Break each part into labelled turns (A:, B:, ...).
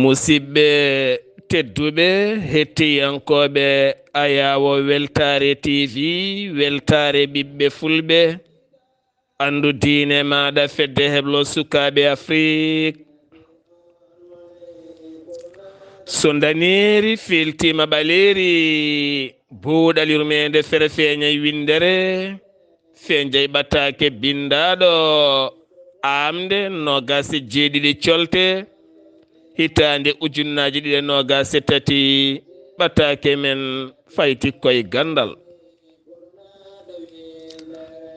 A: musidɓe tedduɓe hettiyankoɓe ayawo weltare tv weltare ɓiɓɓe fulɓe andu diine maɗa fedde heblo sukaɓe afrique so daneri filtima ɓaleri buuɗal yurmeende fere feeñay windere feeñjay ɓataake bindaɗo aaɓnde nogase jeeɗiɗi colte hitande ujunnaji ɗiɗi nogase tati ɓataake men fayti koye ganndal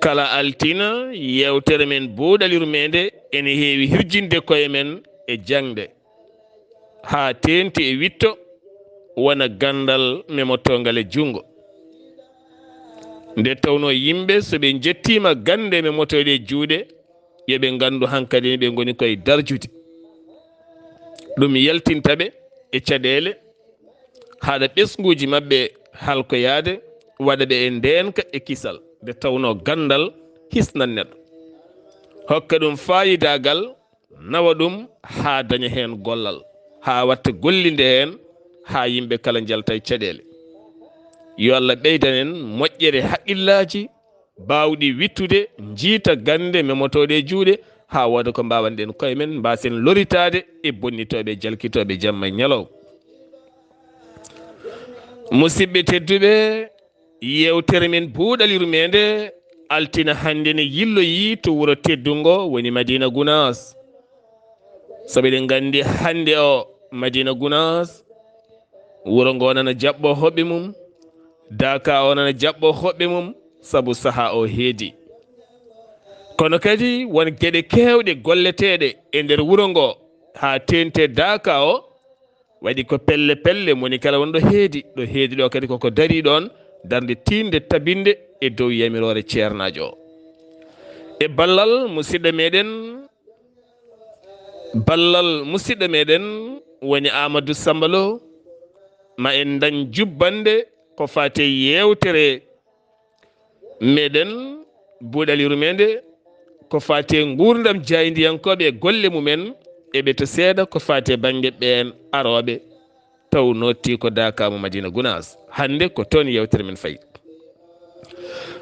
A: kala altina yewtere men buuɗal yurmeende ene heewi hirjinde koye men e jangde ha tenti e witto wona ganndal memotongal e jungo nde tawno yimɓe so ɓe jettima gande memotoɗe e juuɗe yoɓe gandu hankkadi ɓe goni koye darjude ɗum yaltintaɓe e caɗele haɗa ɓesguji mabɓe halkoyade waɗa ɓe e ndenka e kisal nde tawno gandal hisnan neɗɗo hokka ɗum fayidagal nawa ɗum ha daña hen gollal ha watta gollinde hen ha yimɓe kala jalta e caɗele yo Allah ɓeydanen moƴƴere haqqillaji bawɗi wittude jiita gande memotoɗe e juuɗe ha woda ko mbawanɗen koye men mbasen loritade e bonnitoɓe jalkitoɓe jamma e ñalaw musidɓe tedduɓe yewtere men buuɗal yurmeende altina hande ne yilloyi to wuuro teddungo woni Madina Gounass saɓeɗen gandi hande o Madina Gounass wuuro ngo nana jaɓɓo hoɓɓe mum Daka o nana jaɓɓo hoɓɓe mum sabu saaha o heedi kono kadi won gueɗe kewɗe golleteɗe e nder wuuro ngo ha tente Daka o waɗi ko pelle pelle moni kala wonɗo heedi ɗo kadi koko dari ɗon darde tinde tabinde e dow yamirore ceernajo o e ballal musidɗo meɗen woni Amadou Samba Lo ma en dañ jubbande ko fate yewtere meɗen buuɗal yurmeende ko fate gurdam jaydiyankoɓe e golle mumen eɓe to seeɗa ko fate banggue ɓen aroɓe taw notti ko Dakamo Madina Gounass hande ko toon yewtere men fayi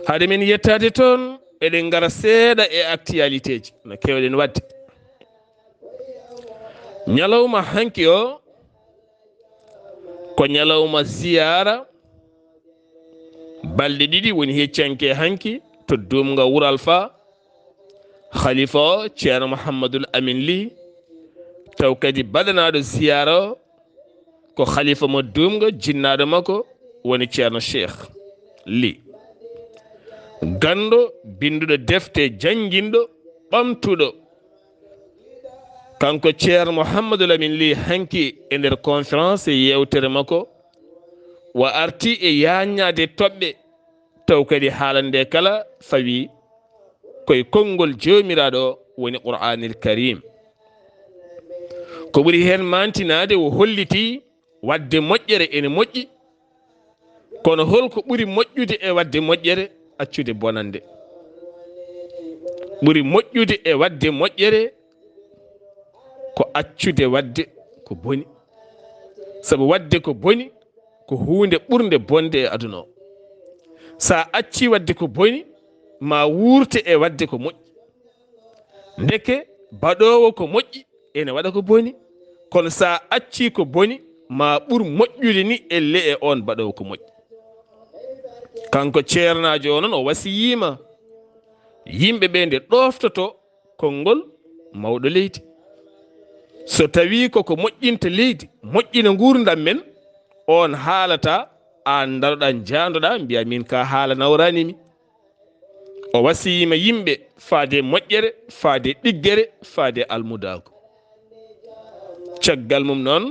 A: haade men yettade toon eɗen gara seeɗa e actualité ji no kewɗen wadde ñalawma hanki o ko ñalawma ziyara balɗe ɗiɗi woni heccanke hanki to dumga Wuro Alpha khalifa o ceerno Mouhamadoul Amin Ly taw kadi baɗanaɗo ziyara o ko khalifa mo dumga jinnaɗo makko woni ceerno Cheikh Ly gando binduɗo defte janguinɗo ɓamtuɗo kanko ceerno Mouhamadoul Amin Ly hanki e nder conférence e yewtere makko wa arti e yaññade toɓɓe taw kadi haalande kala fawi koye konngol jomiraɗo woni Qur'anil Karim ko ɓuri hen mantinade o holliti wadde moƴƴere ene moƴƴi kono holko ɓuri moƴƴude e wadde moƴƴere accude bonande ɓuri moƴƴude e wadde moƴƴere ko accude wadde ko boni sabu wadde ko boni ko hunde ɓurde bonde e aduna o sa acci wadde ko boni ma wurte e wadde ko moƴƴi ndeke baɗowo ko moƴƴi ene waɗa ko boni kono sa acci ko boni ma ɓur moƴƴude ni elle e on baɗowo ko moƴƴi kanko ceernajo o noon o wasiyima yimɓe ɓe nde ɗoftoto konngol mawɗo leydi so tawi koko moƴƴinta leydi moƴƴina gurdam men on haalata an daroɗa jandoɗa mbiya min ka haala nawranimi o wasiyima yimɓe faade moƴƴere faade ɗiggere faade almudago caggal mum noon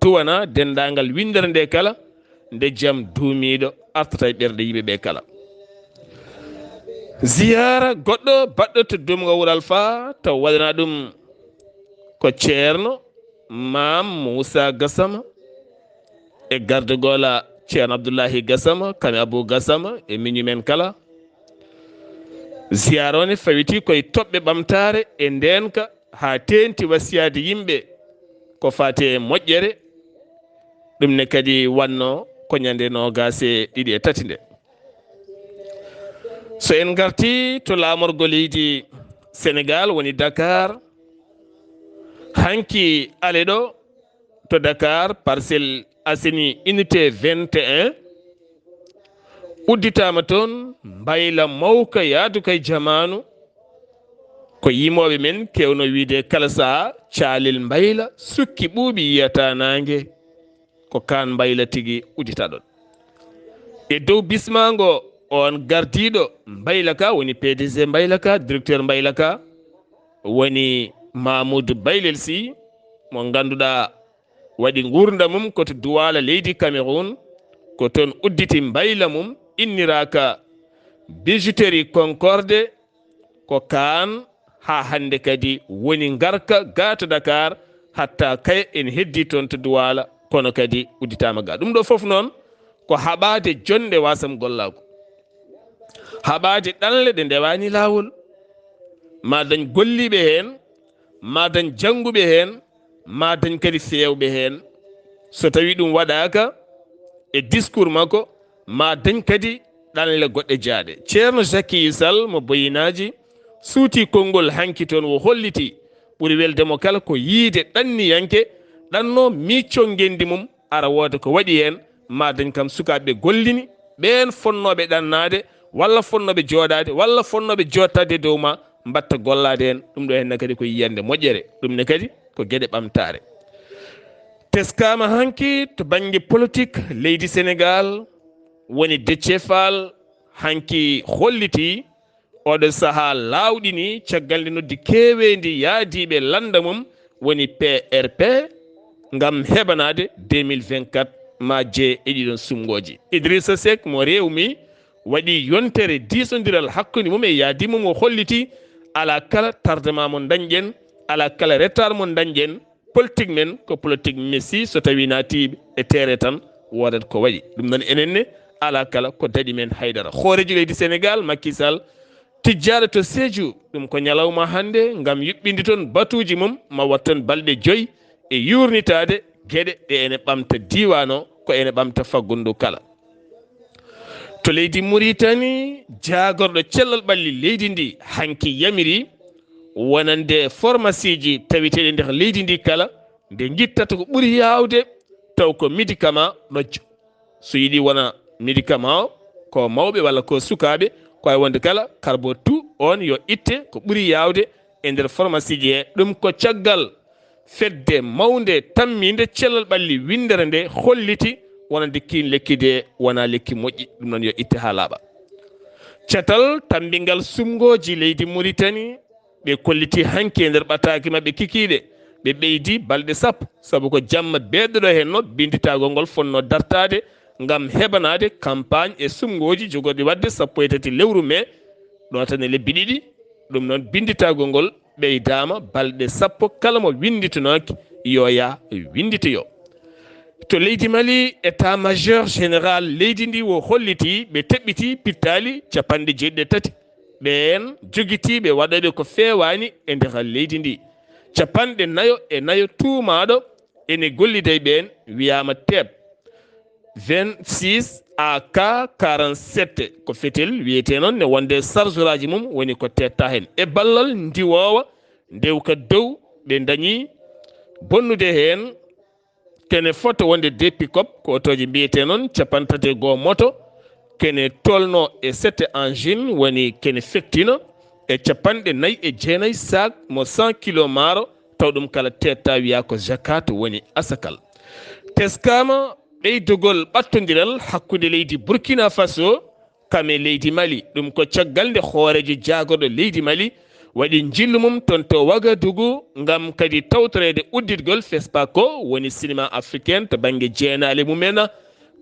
A: duwana dendagal windere nde kala nde jaam duumiɗo artata e ɓerɗe yimɓeɓe kala ziyara goɗɗo baɗɗo to dumga Wuro Alpha taw waɗana ɗum ko ceerno Mam Moussa Gassama e gardegola ceerno Abdullaahi Gassama kame Abou Gassama e miñumen kala ziyara o ne fawiti koye toɓɓe ɓamtare e ndenka ha tenti wasiyade yimɓe ko fati e moƴƴere ɗum ne kadi wanno ko ñande nogase ɗiɗi e tati nde. So en garti to laamorgo leydi Sénégal woni Dakar, hanki ale ɗo to Dakar Parcelles Assainies unité 21 udditama toon mbayla mawka yaaduka e jamanu ko yimoɓe men kewno wiide kala saha caalel mbayla sukki ɓuuɓi yiyata nangue ko kan mbayla tigui udditaɗon. E dow bismago on gardiɗo mbayla ka woni PDG mbayla ka, directeur mbayla ka woni Mamoudou Baylel Sy mo ganduɗa waɗi gurda mum koto duwala leydi Cameroun, ko toon udditi mbayla mum inniraka bijouterie Concorde, ko kan ha hande kadi woni garka gato Dakar hatta kay en heddi toon to duwala kono kadi udditama ga. Ɗum ɗo foof noon ko haɓade jonde wasam gollago, haɓade ɗanle ɗe ndewani lawol, ma dañ golliɓe hen, ma dañ janguɓe hen, ma dañ kadi fewɓe hen. So tawi ɗum waɗaka e discours makko ma dañ kadi ɗanle goɗɗe jaaɗe. Ceerno Jackie Sall mo boyinaji suuti konngol hanki toon wo holliti ɓuri weldemo kala ko yiide ɗanniyanke ɗanno miccol ngendi mum ara wooda ko waɗi hen, ma dañ kam sukaɓe gollini ɓen fonnoɓe ɗannade walla fonnoɓe jooɗade walla fonnoɓe jottade dow ma mbatta gollade hen. ɗum ɗo henna kadi ko yiyande moƴƴere, ɗum ne kadi ko gueɗe ɓamtare. Teskama hanki to banggue politique leydi Sénégal woni Déthié Fall hanki holliti oɗo saaha lawɗini caggal nde noddi kewendi yaadiɓe landa mum woni PRP gam heɓanade 2024 ma jee e ɗiɗon sumgoji. Idrissa Seck mo rewmi waɗi yontere disodiral hakkude mum e yaadi mum o holliti ala kala tardement mo dañƴen, ala kala retard mo dañƴen, politique men ko politique messi so tawi naatiɓe e terre tan wodat ko waɗi. ɗum noon enenne ala kala ko daɗi men haydara. Hoorejo leydi Sénégal Macky Sall tijjaɗo to Sédhiou ɗum ko ñalawma hande gam yuɓɓinde toon batuji mum ma watton balɗe 5 e yurnitade gueɗe ɗe ene ɓamta diwan o ko ene ɓamta faggundu kala. To leydi Mauritanie jagorɗo cellal ɓalli leydi ndi hanki yamiri wonande pharmacie ji tawiteɗe nder leydi ndi kala nde guittata ko ɓuuri yawde taw ko médicament ɗojjo. So yiiɗi wona médicament o ko mawɓe walla ko sukaɓe ko ay wonde kala karbo tout on yo itte ko ɓuuri yawde e nder pharmacie ji he. ɗum ko caggal fedde mawde tamminde cellal ɓalli windere nde holliti wonande kin lekki de wona lekki moƴƴi. ɗum noon yo itte ha laaɓa. catal tambingal sumgoji leydi Mauritanie ɓe kolliti hanki e nder ɓataake maɓɓe kikiɗe ɓe ɓeydi balɗe 10 saabu ko jamma beɗɗoɗo henno binditagol ngol fonno dartade gam heɓanade campagne e sumgoji jogorɗi wadde 13 lewru mai ɗo tan e lebbi ɗiɗi. ɗum noon binditagol ngol ɓeydama balɗe 10 kala mo winditanoki yo ya winditoyo. To leydi Mali état majeur général leydi ndi wo holliti ɓe teɓɓiti pittali 93 ɓen jogitiɓe waɗoɓe ko fewani e nder leydi ndi. 44 tuumaɗo ene gollida e ɓen wiyama teɓ 26 AK 47 ko fetel wiyete noon ne wonde chargeraji mum woni ko tetta hen e ballal ndiwowa ndewka dow ɓe dañi bonnude hen kene foto wonde de pick-up ko otoji mbiyete noon 31 moto kene tolno e 7 engine woni kene fektino e 49 sac mo 100 kilo maaro taw ɗum kala tetta wiya ko jakat woni asakal. Teskama ɓeydogol ɓattodiral hakkude leydi Burkina Faso kame leydi Mali ɗum ko caggal nde hoorejo jagorɗo leydi Mali waɗi jillu mum toon to Wagadugu gam kadi tawtorede udditgol FESPACO woni cinéma africaine to banggue jeenale mumen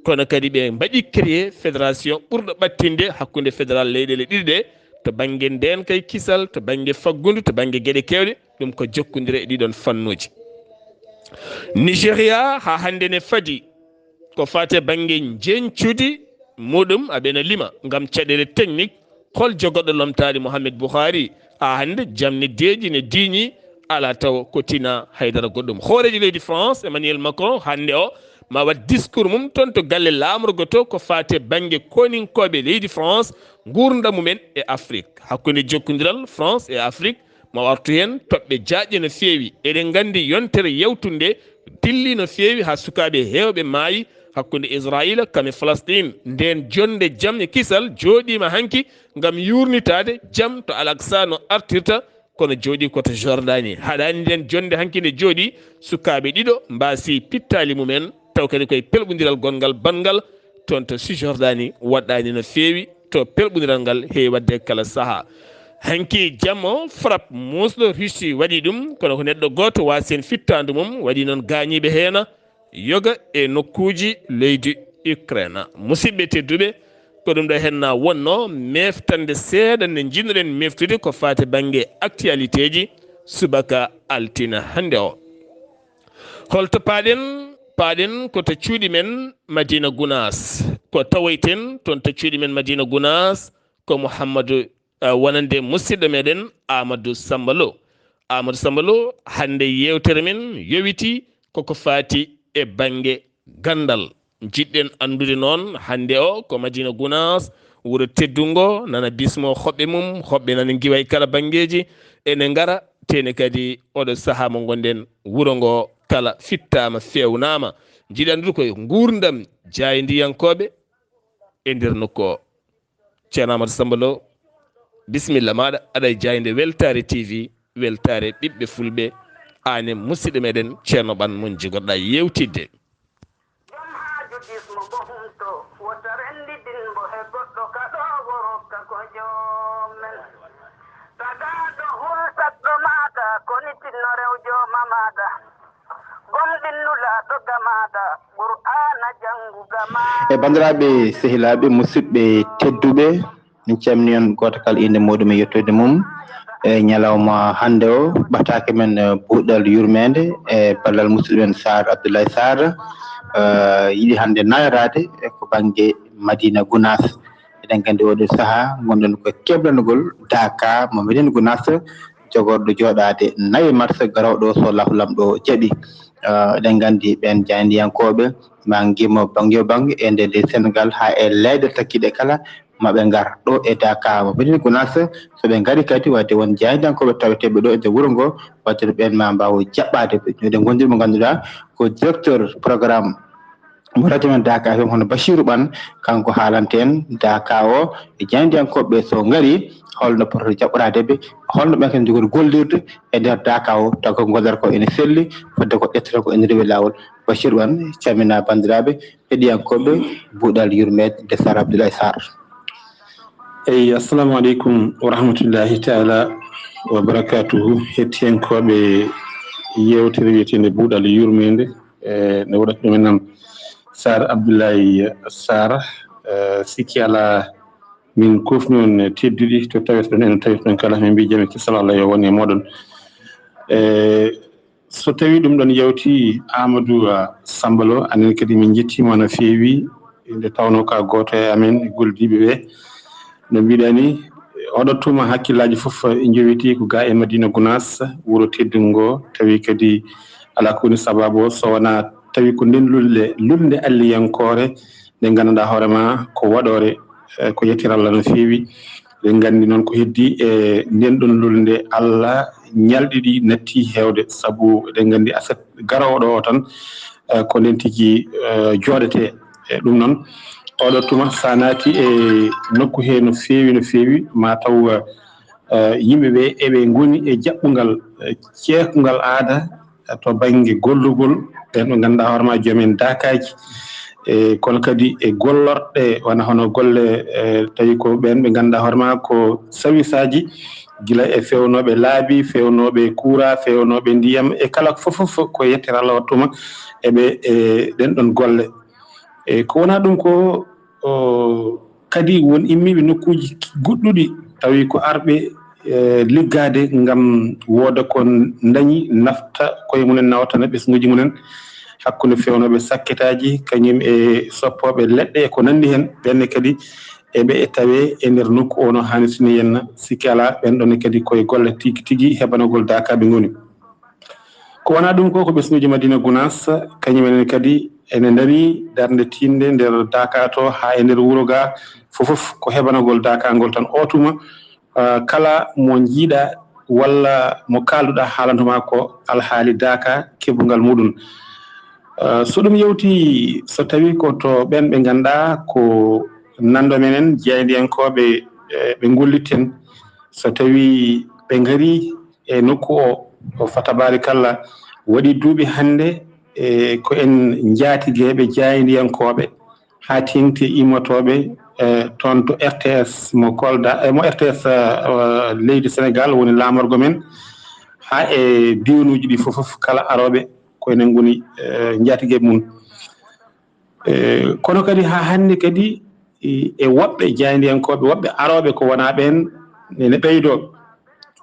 A: kono kadi ɓe mbaɗi créé fédération ɓurɗo ɓattinde hakkude fédéral leyɗele ɗiɗi ɗe to banggue nden kay kisal to banggue faggudu to banggue gueɗe kewɗe ɗum ko jokkodire e ɗiɗon fannuji. Nigéria ha hande ne fadi ko fate banggue jencude muɗum aɓena lima gam caɗele technique hol jogoɗɗo lomtade Mohamed Buhari ha hande jamne deeƴi ne diñi ala taw ko tina haydara goɗɗum hooreji leydi France Emmanuel Macron hande o ma wat discours mum toon to galle lamrugo to ko fate banggue koninkoɓe leydi France gurdam mumen e Afrique hakkude jokkodiral France e Afrique ma wartu hen toɓɓe jaƴƴe no fewi eɗen gandi yontere yewtunde dilli no fewi ha sukaɓe hewɓe maayi hakkude Israila kame Palestine nden jonde jaam e kisal joɗima hanki gam yurnitade jaam to Al-Aqsa no artirta kono jooɗi koto Jordanie haɗani nden jonde hanki nde jooɗi sukaɓe ɗiɗo mbasi pittali mumen taw kadi koye pelɓodiral gongal bangal toon to Cisjordanie waɗɗani no fewi to pelɓodiral ngal heewi wadde kala saaha hanki jammo frappe musɗo Russie waɗi ɗum kono ko neɗɗo goto wasi hen fittandu mum waɗi noon gañiɓe heena yoga e nokkuji leydi Ukraine musidɓe tedduɓe ko ɗum ɗo henna wonno meftande seeɗa nde jinnoɗen meftude ko fate banggue actualité ji subaka altina hande o holto paaɗen ko to cuuɗi men Madina Gounass ko tawoyten toon to cuuɗi men Madina Gounass ko Mouhammadou wonande musidɗo meɗen Amadou Samba Lo hande yewtere men yowiti koko fati e banggue ganndal jiɗɗen andude noon hande o ko Madina Gounass wuuro teddungo nana bismo hoɓɓe mum hoɓɓe nana giwa e kala banggueji ene gara tene kadi oɗo saaha mo gonɗen wuuro ngo kala fittama fewnama jiɗi andude koye gurdam jaydiyankoɓe e nder nokku o ceerno Amadou Samba Lo bisimilla maɗa aɗa e jayde Weltare TV weltare ɓiɓɓe fulɓe ane musidɗo meɗen ceerno ɓan mon jigorɗa yewtidde
B: e bandiraɓe sehilaɓe musidɓe tedduɓe min calmini on goto kala inde muɗum e yettude mum e ñalawma hande o ɓatake men buuɗal yurmeende e ballal musidɗo men Saar Abdullaahi Saar yiiɗi hande nayorade ko banggue Madina Gounass eɗen gandi oɗo saaha gonɗen ko keblanugol Daka mo Madina Gounass jogorɗo joɗade nayi mars garawɗo so lamɗo jaaɓi eɗen gandi ɓen jayndiyankoɓe ma guimo banggue banggue e nder Sénégal ha e leyɗe takkiɗe kala maɓe gar ɗo e Daka mo Madina Gounass soɓe gaari kadi wadde won jaydiyankoɓe taweteɓe ɗo e nder wuuro ngo wadde ɓen ma mbawa jaɓɓade ɓe gondiri mo ganduɗa ko directeur programme mo radio men Daka FM hono Bachirou Ɓan kanko haalante en Daka o e jaydiyankoɓe so gaari holno poto jaɓɓoradeɓe holno ɓen kadi jogori gollirde e nder Daka o taw ko gollata ko ene selli fodde ko ƴettata ko ene rewi lawol Bachirou Ɓan calmina bandiraɓe heɗiyankoɓe buuɗal yurmede de Sar Abdoulaye Sar.
C: eyi assalamu aleykum wa rahmatullahi taala wa barakatuhu hettiyankoɓe yewtere wiyetende buuɗal yurmede ne waɗata ɗumen noon Sar Abdoulaye Sar sikki ala min kufni on tedduɗi to tawete ɗon enen tawete ɗon kala min mbi jaami kisal Allah yo won e moɗon so tawi ɗum ɗon yawti Amadou Samba Lo anen kadi min jettima no feewi nde tawno ka goto e amen goldiɓe ɓe no mbiɗani oɗo tuma hakkillaji foof jowiti ko ga e Madina Gounass wuuro teddungo tawi kadi ala ko woni sababu o so wona tawi ko nden lulde alliyankore nde ganduɗa hoorema ko waɗore ko yettere Allah no feewi ɓe gandi noon ko heddi e nden ɗon lulde Allah ñalɗiɗi natti hewde saabu eɗen gandi aset garowo o tan ko nden tigui joɗete e ɗum noon oɗo tuma sa naati e nokku he no feewi ma taw yimɓeɓe eɓe goni e jaɓɓugal ceekugal aada to banggue gollugol ɓen ɓe ganduɗa hoorema joomen dakaji kono kadi e gollorɗe wona hono golle tawi ko ɓen ɓe ganduɗa hoorema ko service aji guila e fewnoɓe laabi fewnoɓe courant fewnoɓe ndiyam e kala fof ko yettere Allah wattuma eɓe ɗen ɗon golle ko wona ɗum ko kadi won immiɓe nokkuji goɗɗuɗi tawi ko arɓe liggade ngam wooda ko dañi nafta koye munen nawtana ɓesguji munen hakkude fewnoɓe sakketaji kañum e soppoɓe leɗɗe e ko nandi hen ɓenne kadi eɓe tawe e nder nokku ono hanitini henna sikki ala ɓen ɗon kadi koye golle tigui heɓanogol Daka ɓe goni ko wona ɗum ko ɓesnuji Madina Gounass kañumen kadi ene dari darde tinde nder Daka to ha e nder wuro ga fofof ko heɓanagol Daka ngol tan otuma kala mo jiiɗa walla mo kalduɗa haalantuma ko alhaali Daka keɓugal muɗum so ɗum yewti so tawi ko to ɓen ɓe ganduɗa ko nando menen jeydiyankoɓe ɓe gollitten so tawi ɓe ngari e nokku o fatabarikalla waɗi duuɓi hande ko en jaatigueɓe jaydiyankoɓe ha tengti immotoɓe toon to RTS mo Kolda mo RTS leydi Sénégal woni lamorgo men ha e diwanuji ɗi fofof kala aroɓe ko enen goni jaatigueɓe mum kono kadi ha hande kadi e woɓɓe jaydiyankoɓe woɓɓe aroɓe ko wona ɓen ene ɓeydo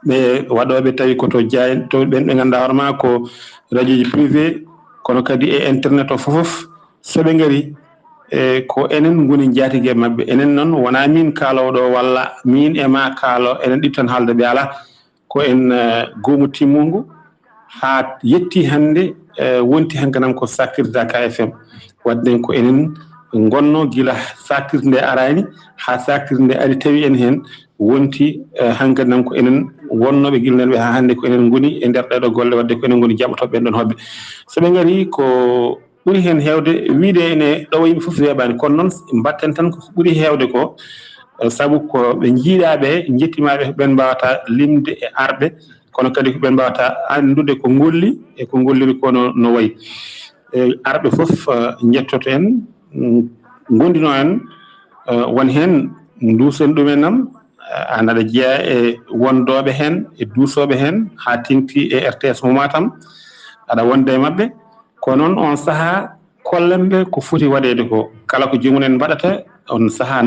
C: ɓe waɗoɓe tawi koto to ɓen ɓe ganduɗa hoorema ko radio ji privé kono kadi e internet o fofof soɓe ngari ko enen goni jaatigueɓe mabɓe enen noon wona min kalowo walla min e ma kaalo enen ɗi tan haalde ɓe ala ko en goomu timmungu ha yetti hande wonti hankanam ko sakirde Daka FM wadden ko enen gonno gila sakirde nde arani ha sakirde nde ari tawi en hen wonti hankanam ko enen wonnoɓe guilneɓe ha hande ko enen goni e nder ɗeɗo golle wadde ko enen goni jaɓotoɓe ɓen ɗon hoɓɓe soɓe ngari ko ɓuuri hen hewde wiide ene ɗowo yimɓe foof weeɓani kono noon mbatten tan ko ɓuuri hewde ko saabu ko ɓe jiiɗaɓe jettimaɓe ɓen mbawata limde e arɓe kono kadi ko ɓen mbawata andude ko golli e ko golliri ko no wayi arɓe foof jettoto en gondino en won hen duusen ɗumen nam an aɗa jeeya e wondoɓe hen e duusoɓe hen ha tengti e RTS mo Matam aɗa wonde e mabɓe kono noon on saaha kollemɓe ko foti waɗede ko kala ko jomumen mbaɗata on saaha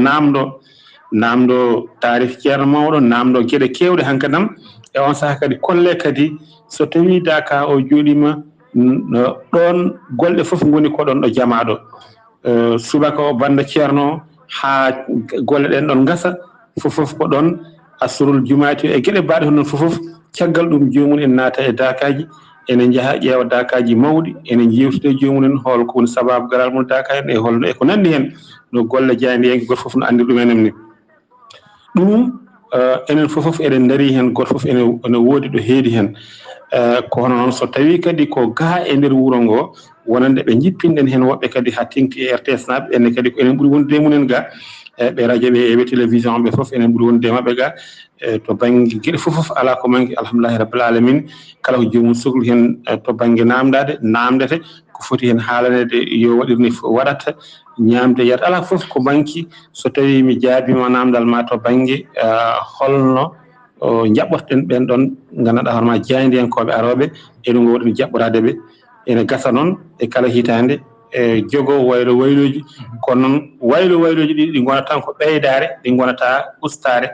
C: namdo tarif ceerno mawɗo namdo gueɗe kewɗe hankadam e on saaha kadi kolle kadi so tawi Daka o jooɗima ɗon golɗe foof goni koɗon ɗo jamaɗo subaka o banda ceerno ha golle ɗen ɗon gasa fofof ko ɗon asrul jumati e gueɗe mbaɗe hono fofof caggal ɗum jomum en naata e Dakaji enen jaaha ƴeewa Dakaji mawɗi enen jewtide jomumen holko woni sababu garal mum Daka en e holno e ko nandi hen no golle jaydiyanke goto foof no andi ɗum enen ni ɗum enen fofof eɗen daari hen goto foof ene woodi ɗo heedi hen ko hono noon so tawi kadi ko ga e nder wuuro ngo wonande ɓe jippinɗen hen woɓɓe kadi ha tengti e RTS naɓe enne kadi ko enen ɓuuri wonde munen ga ɓe radio ɓe eɓe télévision ɓe foof enen ɓuuri wonde mabɓe ga to banggue gueɗe fofof ala ko manque alhamdulillahi rabbil alamin kala ko jomum sohli hen to banggue namdete ko foti hen haalanede yo waɗirni waɗata ñamde yiyata ala foof ko manque so tawi mi jaabima namdal ma to banggue holno jaɓɓotoɗen ɓen ɗon ganduɗa hoorema jaydiyankoɓe aroɓe ene gowɗen jaɓɓoradeɓe ene gasa noon e kala hitande e jogo wayloji kono noon wayloji ɗi gonata tan ko ɓeydare ɗi gonata ustare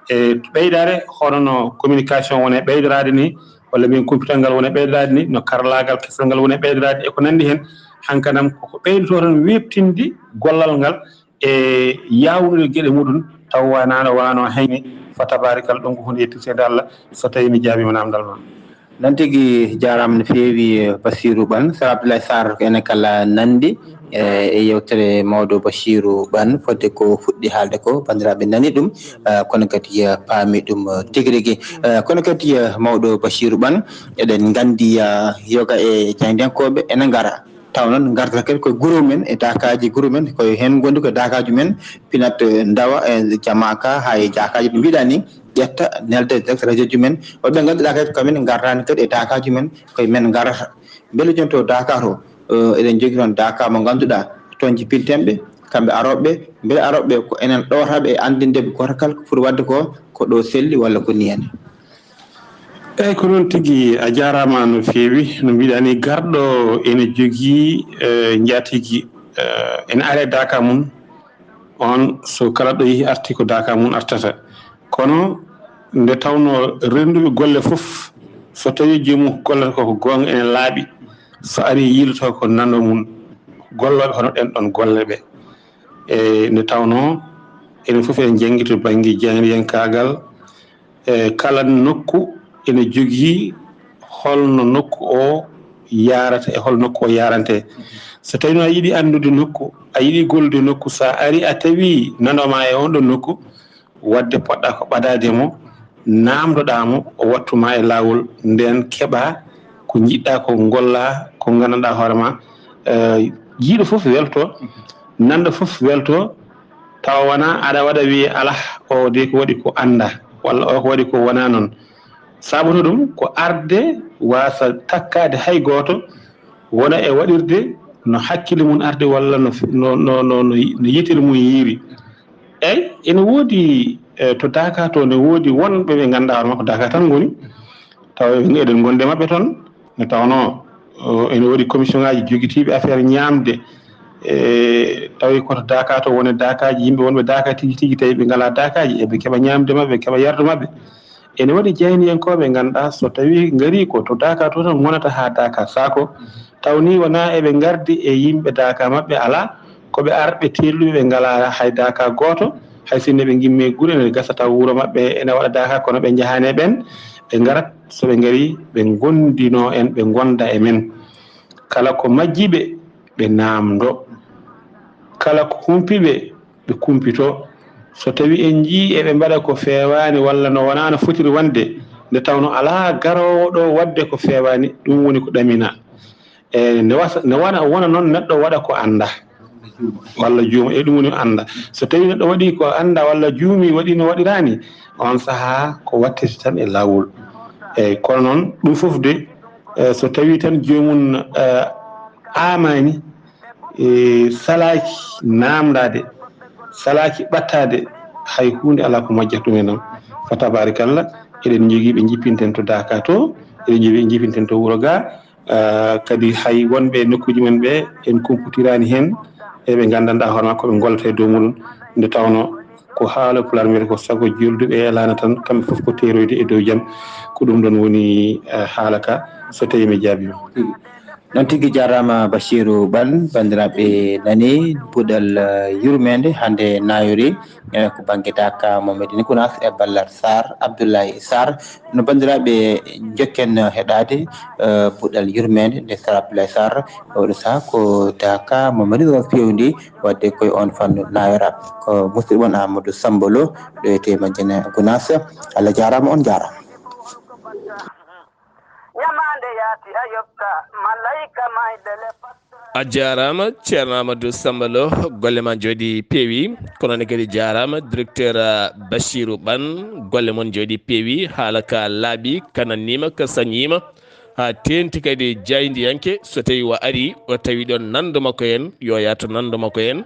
C: e ɓeydare hono no communication wone ɓeydorade ni walla min computer ngal wone ɓeydorade ni no karlagal kesal ngal wone ɓeydorade e ko nandi hen hankkadam koko ɓeydoto tan webtinde gollal ngal e yawnude gueɗe muɗum taw wano hayni fa tabarikal ɗum ko hunde yettirtede Allah so tawi mi jaabima namdal ma
B: non tigui jarama no feewi Bassirou Ɓane Sir Abdullaahi Saar ene kala nandi e yewtere mawɗo Bassirou Ɓane fodde ko fuɗɗi haalde ko bandiraɓe nani ɗum kono kadi paami ɗum tigui rigui kono kadi mawɗo Bassirou Ɓane eɗen gandi yoga e jaydiyankoɓe ene gara taw noon garta kadi koye guro men e Dakaji guro men koye hen gondi ko Dakaji men pinat dawa e jamaka ha e Dakaji ɗo mbiɗa ni ƴetta nelde direct radio ji men woɓɓe ganduɗa kadi kamen gartani kadi e Dakaji men koye men garata beele joni to Dakar o eɗen jogui toon Dakar mo ganduɗa toon jippintemɓe kamɓe aroɓeɓe beele aroɓeɓe ko enen ɗowtaɓe e andindeɓe goto kala ko foti wadde ko ɗo selli walla ko ni hen
C: eyyi ko noon tigui a jarama no feewi no mbiɗani garɗo ene jogui jaatigui ene are Daka mum on so kala ɗo yeehi arti ko Daka mum artata kono nde tawno renduɓe golle foof so tawi jomum gollata koko gonga ene laaɓi so ari yiiloto ko nando mum golloɓe hono ɗen ɗon golle ɓe e nde tawno enen foof en jangui to banggue jaydiyankagal e kala nokku ene jogui holno nokku o yarata e hol nokku o yarante so tawi a yiɗi andude nokku a yiɗi gollude nokku sa ari a tawi nanoma e on ɗon nokku wadde poɗɗa ko ɓadade mo namdoɗamo o wattuma e lawol nden keɓa ko jiɗɗa ko golla ko gandanɗa hoorema jiiɗo foof welto nanda foof welto tawa wona aɗa waɗa wiye ala o de ko waɗi ko anda walla o ko waɗi ko wona noon sabuto ɗum ko arde wasa takkade hay goto wona e waɗirde no hakkille mum arde walla no yitere mum yiiri eyyi ene woodi to Daka to ne woodi wonɓe ɓe ganduɗa hoorema ko Daka tan goni tawa eɗen gonde mabɓe toon ne tawno ene woodi commission ngaji joguitiɓe affaire ñamde tawi koto Daka to wone Dakaji yimɓe wonɓe Daka tigui tigui tawi ɓe ngala Dakaji eɓe keeɓa ñamde mabɓe ɓe keeɓa yardu mabɓe ene waɗi jeyniyankoɓe ganduɗa so tawi gaari ko to Daka to tan gonata ha Daka sako tawni wona eɓe gardi e yimɓe Daka mabɓe ala koɓe arɓe telluɓe ɓe ngala hay Daka goto hay sinno ɓe gimme guure ne gasa taw wuuro mabɓe ene waɗa Daka kono ɓe jahane ɓen ɓe garat soɓe gaari ɓe gondino en ɓe gonda e men kala ko majjiɓe ɓe namdo kala ko humpiɓe ɓe kumpito so tawi en jii eɓe mbaɗa ko fewani walla no wona no fotiri wonde nde tawno ala garowo ɗo wadde ko fewani ɗum woni ko ɗamina ne wona noon neɗɗo waɗa ko anda walla juuma e ɗum woni anda so tawi neɗɗo waɗi ko anda walla juumi waɗi no waɗirani on saaha ko wattete tan e lawol eyyi kono noon ɗum foof de so tawi tan jomum amani salaki namdade salaki ɓattade hay hunde ala ko majjata ɗum e noon fa tabarikallah eɗen jogui ɓe jippinten to Daka to eɗen jogui ɓe jippinten to wuuro ga kadi hay wonɓe nokkuji men ɓe en kumputirani hen eɓe gandanɗa hoorema koɓe gollata e dow muɗum nde tawno ko haala Pulaar mbiyata ko sago julduɓe e elana tan kamɓe foof ko teroyde e dow jaam ko ɗum ɗon woni haala ka so tawi mi jaabima
B: noon tigui jarama Bachirou Bane bandiraɓe nani buuɗal yurmeende hande nayori ko banggue Daka Mamadou Gounass e ballal Saar Abdullaahi Saar no bandiraɓe jokken heɗade buuɗal yurmeende nde Saar Abdullaahi Saar oɗo saaha ko Daka Mamadou Gounass fewndi wadde koye on fannu nayora ko musidɗo moon Amadou Samba Lo ɗo ete Madina Gounass Allah jarama on jarama
A: a jarama ceerno Amadou Samba Lo golle ma jooɗi peewi kono ne kadi jarama directeur Bachirou Bane golle moon jooɗi peewi haala ka laaɓi kanannima ka sañima ha tenti kadi jaydiyanke so tawi o ari o tawi ɗon nando makko en yo yaato nando makko en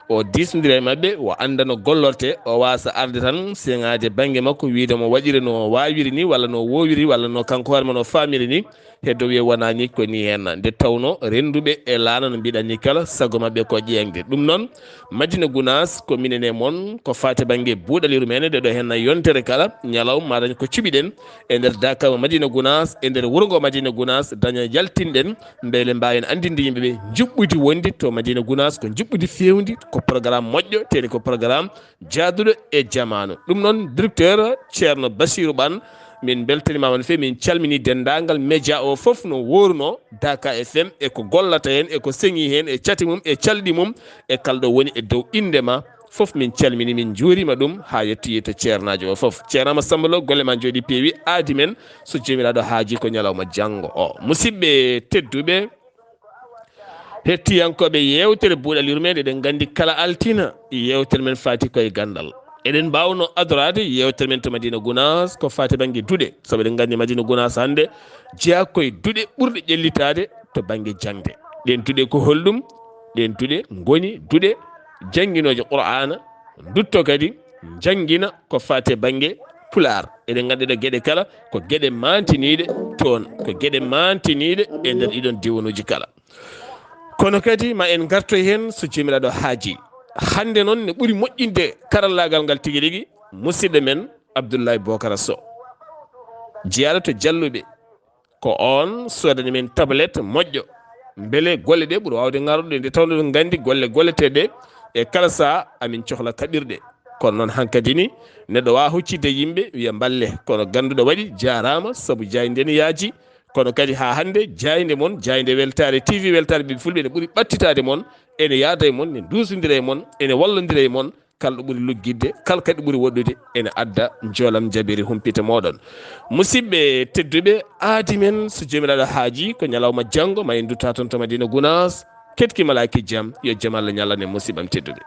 A: o disdira e mabɓe o anda no gollorte o wasa arde tan seŋade banggue makko wiidemo waɗiri no wawiri ni walla no wowiri walla no kanko hoorema no famiri ni heddo wiye wonani ko ni hen nde tawno renduɓe e laana no mbiɗa ni kala saago mabɓe ko ƴeŋde ɗum noon Madina Gounass ko minen e moon ko fati banggue buuɗaliru men nde ɗo hen yontere kala ñalawma ma dañ ko cuɓiɗen e nder Daka Madina Gounass e nder wuuro ngo Madina Gounass daña yaltinɗen beele mbawen andinde yimɓeɓe juɓɓudi wonde to Madina Gounass ko juɓɓudi fewndi ko programme moƴƴo teni ko programme jaaduɗo e jamanu ɗum noon directeur ceerno Bachirou Bane min beltanimama no fewi min calmini dendagal média o foof no woruno Daka FM e ko gollata hen e ko seŋi hen e cati mum e calɗi mum e kalɗo woni e dow indema foof min calmini min juurima ɗum ha yettoyi to ceernajo o foof ceernama Samba Lo golle ma jooɗi peewi aadi men so jomiraɗo haaji ko ñalawma janggo o musidɓe tedduɓe hettiyankoɓe yewtere buuɗal yurmede eɗen gandi kala altina yewtere men faati koye gandal eɗen mbawno adorade yewtere men to Madina Gounass ko fati banggue duuɗe saabu eɗen gandi Madina Gounass hande jeeya koye duuɗe ɓurɗe ƴellitade to banggue jangde ɗen duuɗe ko holɗum ɗen duuɗe goni duuɗe jangguinoje Qur'ana dutto kadi jangguina ko fate banggue Pulaar eɗen gandi ɗo gueɗe kala ko gueɗe mantiniɗe toon ko gueɗe mantiniɗe e nder ɗiɗon diwanuji kala kono kadi ma en gartoy hen so jomiraɗo haaji hande noon ne ɓuuri moƴƴinde karallagal ngal tigui rigui musidɗo men Abdullaahi Bocara Sow jeeyaɗo to jalluɓe ko on sodani men tablette moƴƴo beele golle ɗe ɓuuri wawde garuɗe nde tawno ɗum gandi golle golleteɗe e kala saaha amin cohla kaɓirɗe kono noon hankkadi ni neɗɗo wawa huccidde yimɓe wiya balle kono ganduɗo waɗi jarama saabu jayden yaaji kono kadi ha hande jayde mon jayde weltare TV weltare ɓe fulɓe ne ɓuuri ɓattitade mon ene yaada e mon ne dusodira e mon ene wallodira e mon kala ɗo ɓuuri luggidde kala kadi ɓuuri woɗɗude ene adda joolam jabiri humpita moɗon musidɓe tedduɓe aadi men so jomiraɗo haaji ko ñalawma janggo ma en dutta toon to Madina Gounass ketki malaki jaam yo jaam Allah ñalane musidɓam tedduɓe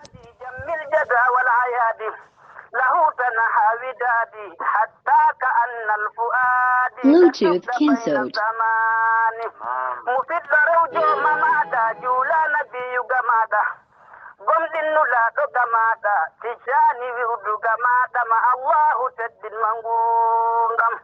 D: Bluetooth cancelled.
E: gomɗinnu laaɗo gamaɗa tijani wirdu gamaɗa ma allahu teddin ma ngurdam